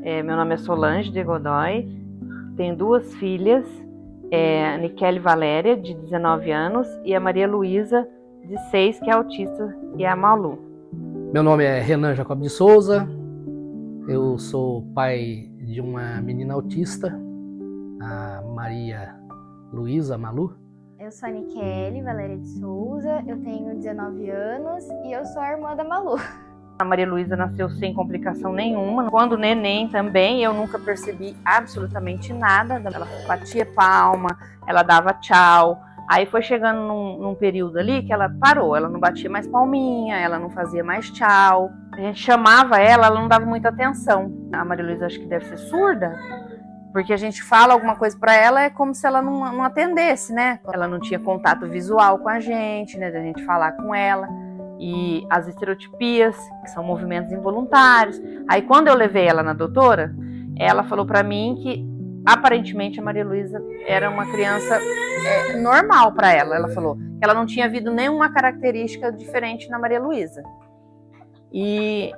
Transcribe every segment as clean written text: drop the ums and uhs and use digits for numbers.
Meu nome é Solange de Godoy, tenho duas filhas, a Nikele Valéria, de 19 anos, e a Maria Luísa, de 6, que é autista, e é a Malu. Meu nome é Renan Jacob de Souza, eu sou pai de uma menina autista, a Maria Luísa Malu. Eu sou a Nikele Valéria de Souza, eu tenho 19 anos e eu sou a irmã da Malu. A Maria Luísa nasceu sem complicação nenhuma. Quando neném também, eu nunca percebi absolutamente nada. Ela batia palma, ela dava tchau. Aí foi chegando num período ali que ela parou, ela não batia mais palminha, ela não fazia mais tchau. A gente chamava ela não dava muita atenção. A Maria Luísa acho que deve ser surda, porque a gente fala alguma coisa para ela, é como se ela não atendesse, né? Ela não tinha contato visual com a gente, né? Da gente falar com ela. E as estereotipias, que são movimentos involuntários. Aí quando eu levei ela na doutora, ela falou para mim que aparentemente a Maria Luísa era uma criança normal para ela. Ela falou que ela não tinha havido nenhuma característica diferente na Maria Luísa. E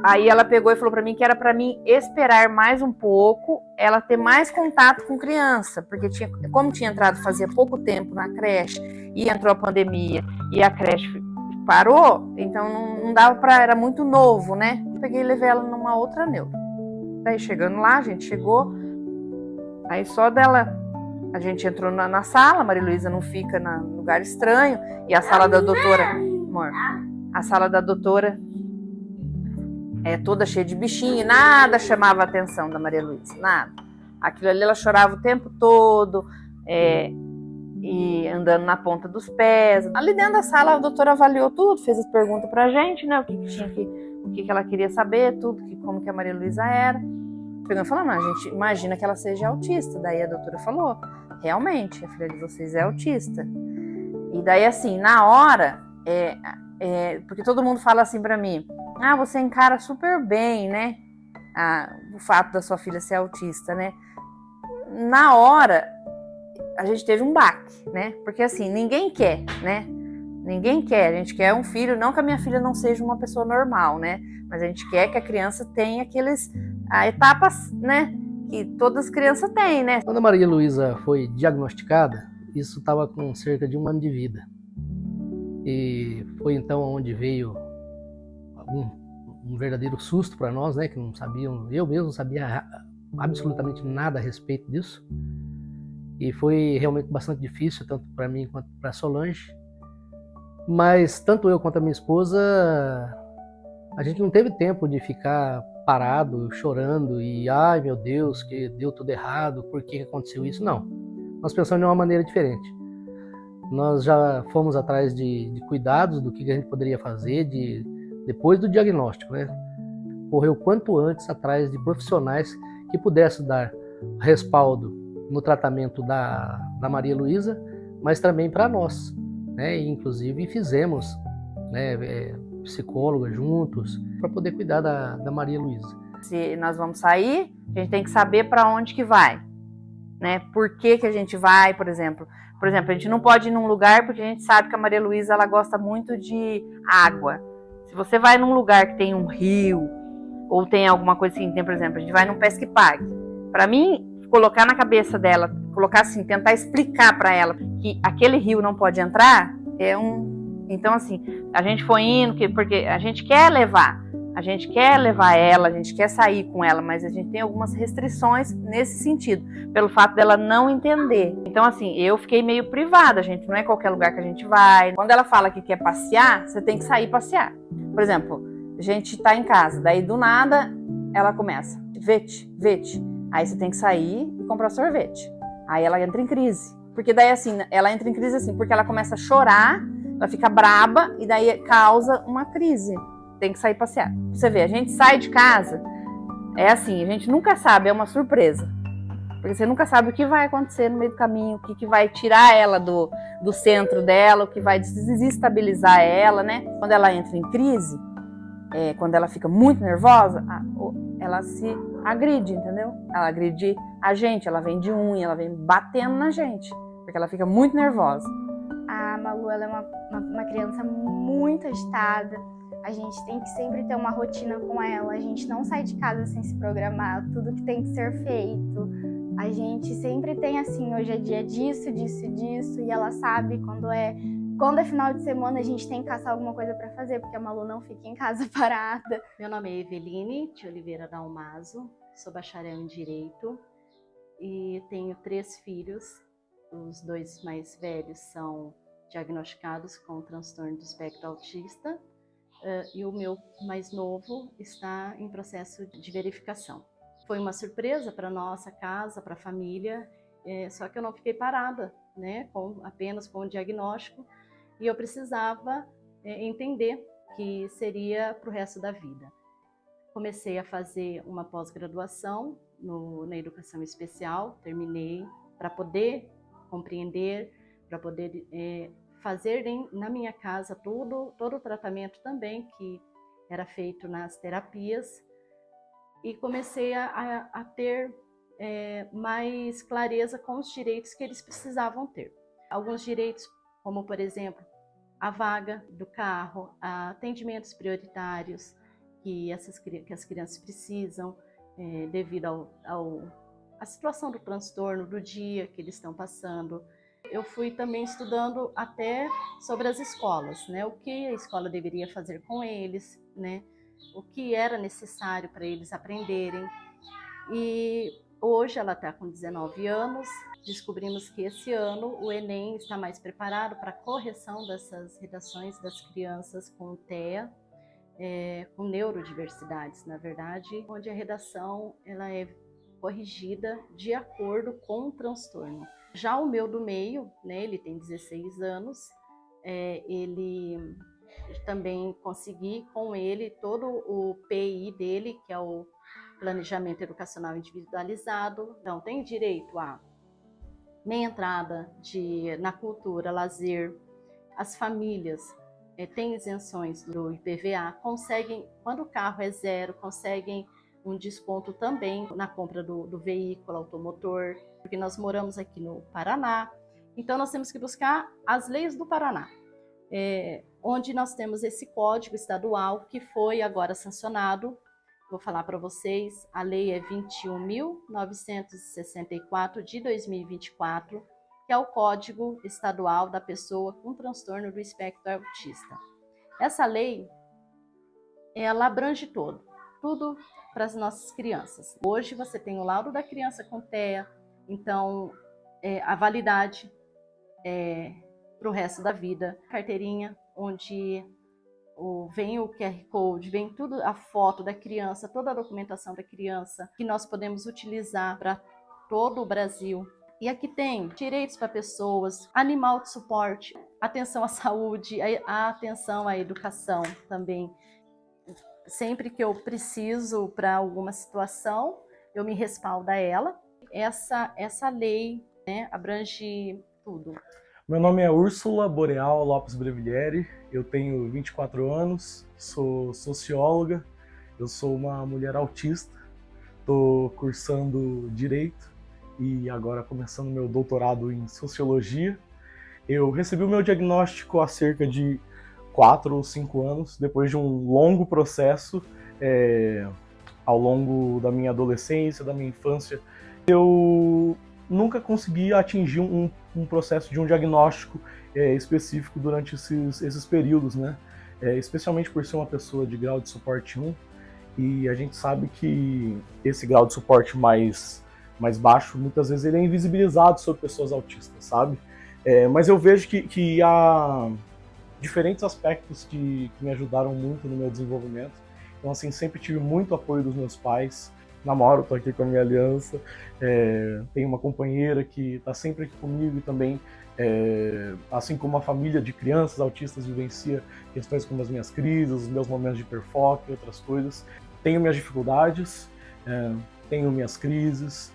aí ela pegou e falou para mim que era para mim esperar mais um pouco, ela ter mais contato com criança, porque como tinha entrado fazia pouco tempo na creche e entrou a pandemia e a creche parou, então não dava para, era muito novo, né? Peguei e levei ela numa outra neuro. Daí chegando lá, a gente chegou, aí só dela, a gente entrou na sala, a Maria Luísa não fica num lugar estranho, e a sala da doutora, amor, a sala da doutora é toda cheia de bichinho, e nada chamava a atenção da Maria Luísa, nada. Aquilo ali ela chorava o tempo todo, e andando na ponta dos pés. Ali dentro da sala a doutora avaliou tudo, fez as perguntas pra gente, né, o que ela queria saber, tudo, como que a Maria Luísa era. Pegando e falando, a gente imagina que ela seja autista. Daí a doutora falou, realmente, a filha de vocês é autista. E daí assim, na hora, porque todo mundo fala assim pra mim, você encara super bem, né, o fato da sua filha ser autista, né. Na hora, a gente teve um baque, né? Porque assim, ninguém quer, né? Ninguém quer, a gente quer um filho, não que a minha filha não seja uma pessoa normal, né? Mas a gente quer que a criança tenha etapas, né? Que todas as crianças têm, né? Quando a Maria Luísa foi diagnosticada, isso estava com cerca de 1 ano de vida. E foi então onde veio um verdadeiro susto para nós, né? Que não sabiam, eu mesmo não sabia absolutamente nada a respeito disso. E foi realmente bastante difícil, tanto para mim quanto para Solange. Mas tanto eu quanto a minha esposa, a gente não teve tempo de ficar parado, chorando e ai meu Deus, que deu tudo errado, por que aconteceu isso? Não. Nós pensamos de uma maneira diferente. Nós já fomos atrás de cuidados, do que a gente poderia fazer depois do diagnóstico, né? Correu quanto antes atrás de profissionais que pudessem dar respaldo no tratamento da Maria Luísa, mas também para nós, né? E, inclusive fizemos, né, psicólogos juntos para poder cuidar da Maria Luísa. Se nós vamos sair, a gente tem que saber para onde que vai, né? Por que a gente vai, por exemplo, a gente não pode ir num lugar porque a gente sabe que a Maria Luísa ela gosta muito de água. Se você vai num lugar que tem um rio ou tem alguma coisa assim, por exemplo, a gente vai num Pesque Pague. Para mim, colocar na cabeça dela, colocar assim, tentar explicar para ela que aquele rio não pode entrar, então assim, a gente foi indo, porque a gente quer levar ela, a gente quer sair com ela, mas a gente tem algumas restrições nesse sentido, pelo fato dela não entender. Então assim, eu fiquei meio privada, gente, não é qualquer lugar que a gente vai. Quando ela fala que quer passear, você tem que sair passear. Por exemplo, a gente tá em casa, daí do nada ela começa, vete. Aí você tem que sair e comprar sorvete. Aí ela entra em crise. Porque daí assim, ela entra em crise assim, porque ela começa a chorar, ela fica braba e daí causa uma crise. Tem que sair passear. Você vê, a gente sai de casa, é assim, a gente nunca sabe, é uma surpresa. Porque você nunca sabe o que vai acontecer no meio do caminho, o que vai tirar ela do centro dela, o que vai desestabilizar ela, né? Quando ela entra em crise, quando ela fica muito nervosa, ela se agride, entendeu? Ela agride a gente, ela vem de unha, ela vem batendo na gente, porque ela fica muito nervosa. A Malu, ela é uma criança muito agitada, A gente tem que sempre ter uma rotina com ela, a gente não sai de casa sem se programar, tudo que tem que ser feito. A gente sempre tem assim, hoje é dia disso, disso, disso, e ela sabe quando é final de semana a gente tem que caçar alguma coisa para fazer, porque a Malu não fica em casa parada. Meu nome é Eveline de Oliveira Dalmaso, sou bacharel em Direito e tenho 3 filhos. Os 2 mais velhos são diagnosticados com transtorno do espectro autista e o meu mais novo está em processo de verificação. Foi uma surpresa para nossa casa, para a família, só que eu não fiquei parada, né, apenas com o diagnóstico, e eu precisava entender que seria para o resto da vida. Comecei a fazer uma pós-graduação na educação especial, terminei para poder compreender, para poder fazer na minha casa todo o tratamento também que era feito nas terapias, e comecei a ter mais clareza com os direitos que eles precisavam ter. Alguns direitos, como por exemplo, a vaga do carro, atendimentos prioritários que as crianças precisam devido à situação do transtorno do dia que eles estão passando. Eu fui também estudando até sobre as escolas, né? O que a escola deveria fazer com eles, né? O que era necessário para eles aprenderem. E hoje ela está com 19 anos, descobrimos que esse ano o Enem está mais preparado para a correção dessas redações das crianças com TEA, com neurodiversidades, na verdade, onde a redação ela é corrigida de acordo com o transtorno. Já o meu do meio, né, ele tem 16 anos, ele também consegui com ele todo o PI dele, que é o Planejamento Educacional Individualizado. Então, tem direito a meia entrada na cultura, lazer. As famílias têm isenções do IPVA, conseguem, quando o carro é 0, conseguem um desconto também na compra do veículo automotor, porque nós moramos aqui no Paraná, então nós temos que buscar as leis do Paraná, onde nós temos esse código estadual que foi agora sancionado. Vou falar para vocês, a lei é 21.964 de 2024, que é o Código Estadual da Pessoa com Transtorno do Espectro Autista. Essa lei, ela abrange tudo para as nossas crianças. Hoje você tem o laudo da criança com TEA, então a validade para o resto da vida, carteirinha onde vem o QR Code, vem tudo, a foto da criança, toda a documentação da criança que nós podemos utilizar para todo o Brasil. E aqui tem direitos para pessoas, animal de suporte, atenção à saúde, a atenção à educação também. Sempre que eu preciso para alguma situação, eu me respaldo a ela. Essa lei, né, abrange tudo. Meu nome é Úrsula Boreal Lopes Breviglieri, eu tenho 24 anos, sou socióloga, eu sou uma mulher autista, estou cursando Direito e agora começando meu doutorado em Sociologia. Eu recebi o meu diagnóstico há cerca de 4 ou 5 anos, depois de um longo processo ao longo da minha adolescência, da minha infância. Eu nunca consegui atingir um processo de um diagnóstico específico durante esses períodos, né? Especialmente por ser uma pessoa de grau de suporte 1, e a gente sabe que esse grau de suporte mais baixo, muitas vezes ele é invisibilizado sobre pessoas autistas, sabe? Mas eu vejo que há diferentes aspectos que me ajudaram muito no meu desenvolvimento. Então, assim, sempre tive muito apoio dos meus pais. Namoro, estou aqui com a minha aliança, tenho uma companheira que está sempre aqui comigo e também, assim como a família de crianças autistas vivencia questões como as minhas crises, os meus momentos de hiperfoco e outras coisas. Tenho minhas dificuldades, tenho minhas crises,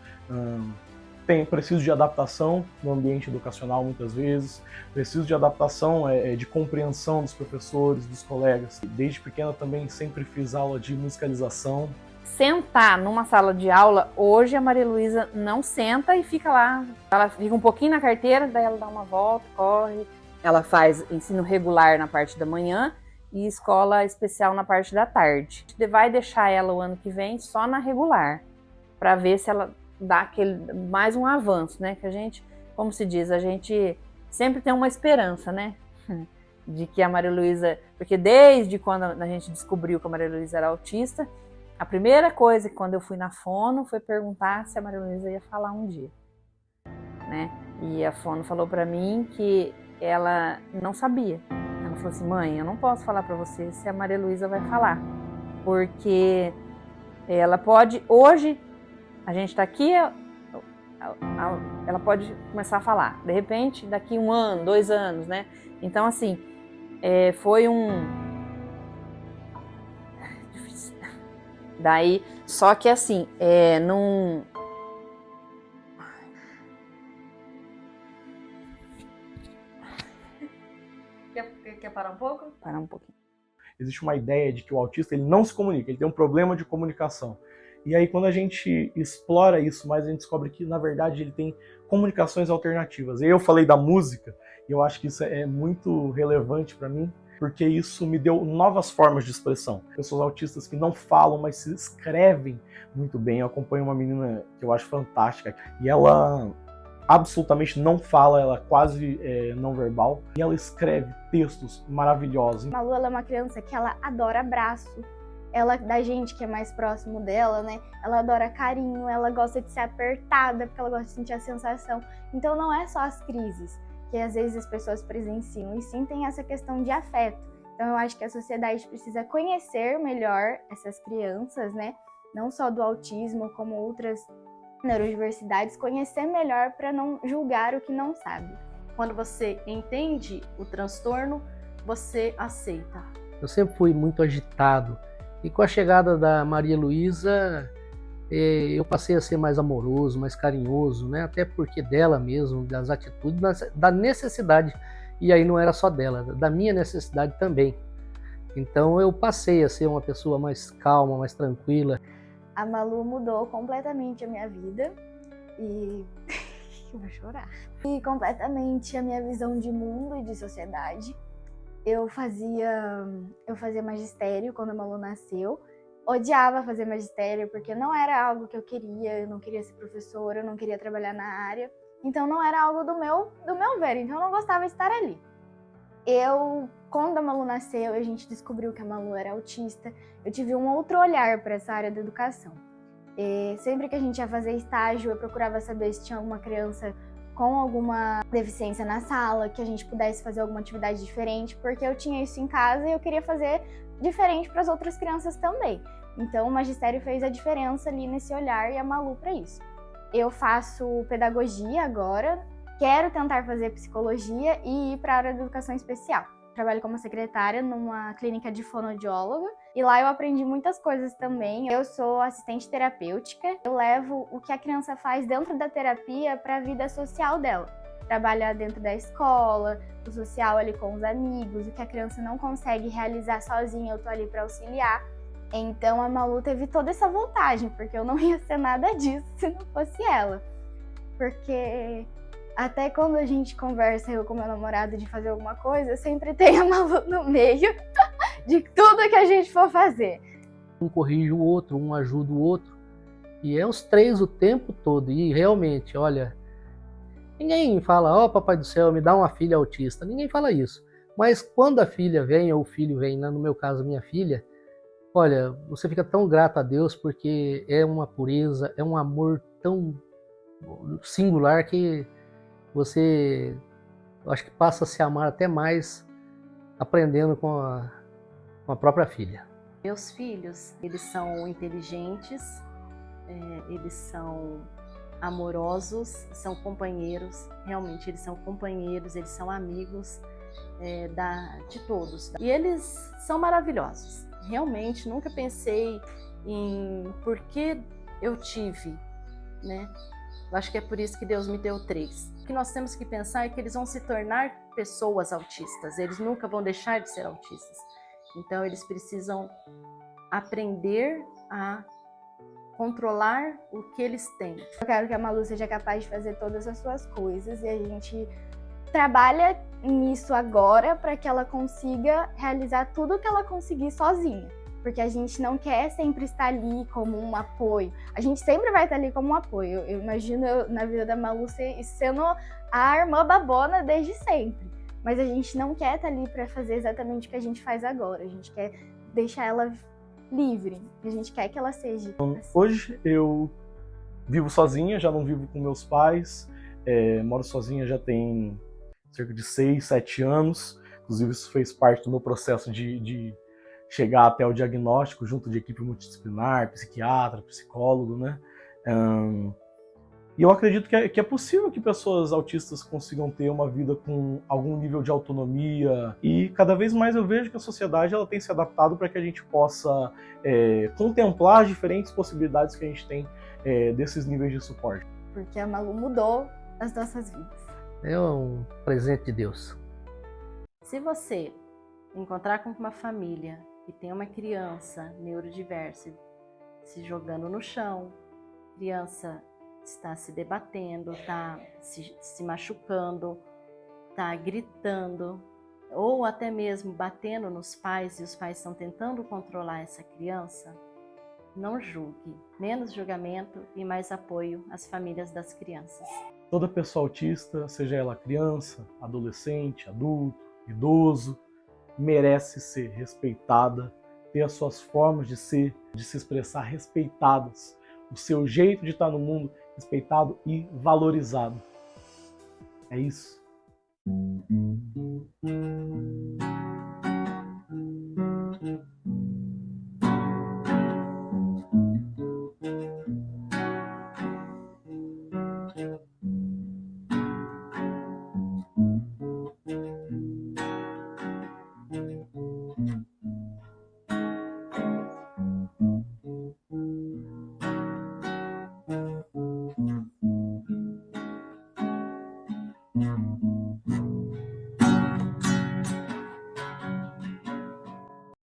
preciso de adaptação no ambiente educacional muitas vezes, preciso de adaptação, de compreensão dos professores, dos colegas. Desde pequena também sempre fiz aula de musicalização. Sentar numa sala de aula, hoje a Maria Luísa não senta e fica lá. Ela fica um pouquinho na carteira, daí ela dá uma volta, corre. Ela faz ensino regular na parte da manhã e escola especial na parte da tarde. A gente vai deixar ela o ano que vem só na regular, para ver se ela dá mais um avanço, né? Que a gente, como se diz, a gente sempre tem uma esperança, né? De que a Maria Luísa, porque desde quando a gente descobriu que a Maria Luísa era autista, a primeira coisa que quando eu fui na fono foi perguntar se a Maria Luísa ia falar um dia, né? E a fono falou para mim que ela não sabia. Ela falou assim: mãe, eu não posso falar para você se a Maria Luísa vai falar, porque ela pode, hoje a gente está aqui, ela pode começar a falar, de repente daqui 1 ano, 2 anos, né? Então assim, foi difícil. Daí, só que assim, não... Quer parar um pouco? Parar um pouquinho. Existe uma ideia de que o autista ele não se comunica, ele tem um problema de comunicação. E aí quando a gente explora isso mais, a gente descobre que na verdade ele tem comunicações alternativas. E eu falei da música, e eu acho que isso é muito relevante para mim, porque isso me deu novas formas de expressão. Pessoas autistas que não falam, mas se escrevem muito bem. Eu acompanho uma menina que eu acho fantástica, e ela absolutamente não fala, ela quase não verbal, e ela escreve textos maravilhosos. A Malu, ela é uma criança que ela adora abraço. Ela, da gente que é mais próximo dela, né? Ela adora carinho, ela gosta de ser apertada, porque ela gosta de sentir a sensação. Então não é só as crises que às vezes as pessoas presenciam, e sim tem essa questão de afeto. Então eu acho que a sociedade precisa conhecer melhor essas crianças, né? Não só do autismo, como outras neurodiversidades, conhecer melhor para não julgar o que não sabe. Quando você entende o transtorno, você aceita. Eu sempre fui muito agitado. E com a chegada da Maria Luísa, eu passei a ser mais amoroso, mais carinhoso, né? Até porque dela mesmo, das atitudes, da necessidade. E aí não era só dela, da minha necessidade também. Então eu passei a ser uma pessoa mais calma, mais tranquila. A Malu mudou completamente a minha vida e... eu vou chorar. E completamente a minha visão de mundo e de sociedade. Eu fazia magistério quando a Malu nasceu. Odiava fazer magistério porque não era algo que eu queria não queria ser professora, eu não queria trabalhar na área. Então não era algo do meu ver, então eu não gostava de estar ali. Quando a Malu nasceu, a gente descobriu que a Malu era autista, eu tive um outro olhar para essa área da educação. E sempre que a gente ia fazer estágio, eu procurava saber se tinha alguma criança com alguma deficiência na sala, que a gente pudesse fazer alguma atividade diferente, porque eu tinha isso em casa e eu queria fazer diferente para as outras crianças também. Então o magistério fez a diferença ali nesse olhar e a Malu para isso. Eu faço pedagogia agora, quero tentar fazer psicologia e ir para a área da educação especial. Trabalho como secretária numa clínica de fonoaudióloga e lá eu aprendi muitas coisas também. Eu sou assistente terapêutica, eu levo o que a criança faz dentro da terapia para a vida social dela. Trabalhar dentro da escola, o social ali com os amigos, o que a criança não consegue realizar sozinha, eu tô ali para auxiliar. Então a Malu teve toda essa vantagem, porque eu não ia ser nada disso se não fosse ela. Porque até quando a gente conversa, eu com meu namorado, de fazer alguma coisa, sempre tem a Malu no meio de tudo que a gente for fazer. Um corrige o outro, um ajuda o outro. E é os três o tempo todo. E realmente, olha, ninguém fala, ó, papai do céu, me dá uma filha autista. Ninguém fala isso. Mas quando a filha vem, ou o filho vem, no meu caso, minha filha, olha, você fica tão grato a Deus, porque é uma pureza, é um amor tão singular que você, eu acho que passa a se amar até mais aprendendo com a própria filha. Meus filhos, eles são inteligentes, eles são amorosos, são companheiros, realmente eles são companheiros, eles são amigos de todos. E eles são maravilhosos. Realmente nunca pensei em por que eu tive, né? Eu acho que é por isso que Deus me deu 3. O que nós temos que pensar é que eles vão se tornar pessoas autistas, eles nunca vão deixar de ser autistas. Então eles precisam aprender a controlar o que eles têm. Eu quero que a Malu seja capaz de fazer todas as suas coisas e a gente trabalha nisso agora para que ela consiga realizar tudo que ela conseguir sozinha. Porque a gente não quer sempre estar ali como um apoio. A gente sempre vai estar ali como um apoio. Eu imagino na vida da Malu sendo a irmã babona desde sempre. Mas a gente não quer estar ali para fazer exatamente o que a gente faz agora. A gente quer deixar ela livre. A gente quer que ela seja assim. Hoje eu vivo sozinha, já não vivo com meus pais. Moro sozinha já tem cerca de 6, 7 anos. Inclusive isso fez parte do meu processo de chegar até o diagnóstico junto de equipe multidisciplinar, psiquiatra, psicólogo, né? E eu acredito que é possível que pessoas autistas consigam ter uma vida com algum nível de autonomia, e cada vez mais eu vejo que a sociedade ela tem se adaptado para que a gente possa contemplar as diferentes possibilidades que a gente tem desses níveis de suporte. Porque a Malu mudou as nossas vidas. É um presente de Deus. Se você encontrar com uma família que tem uma criança neurodiversa se jogando no chão, criança está se debatendo, está se machucando, está gritando, ou até mesmo batendo nos pais e os pais estão tentando controlar essa criança, não julgue. Menos julgamento e mais apoio às famílias das crianças. Toda pessoa autista, seja ela criança, adolescente, adulto, idoso, merece ser respeitada, ter as suas formas de ser, de se expressar respeitadas, o seu jeito de estar no mundo respeitado e valorizado. É isso.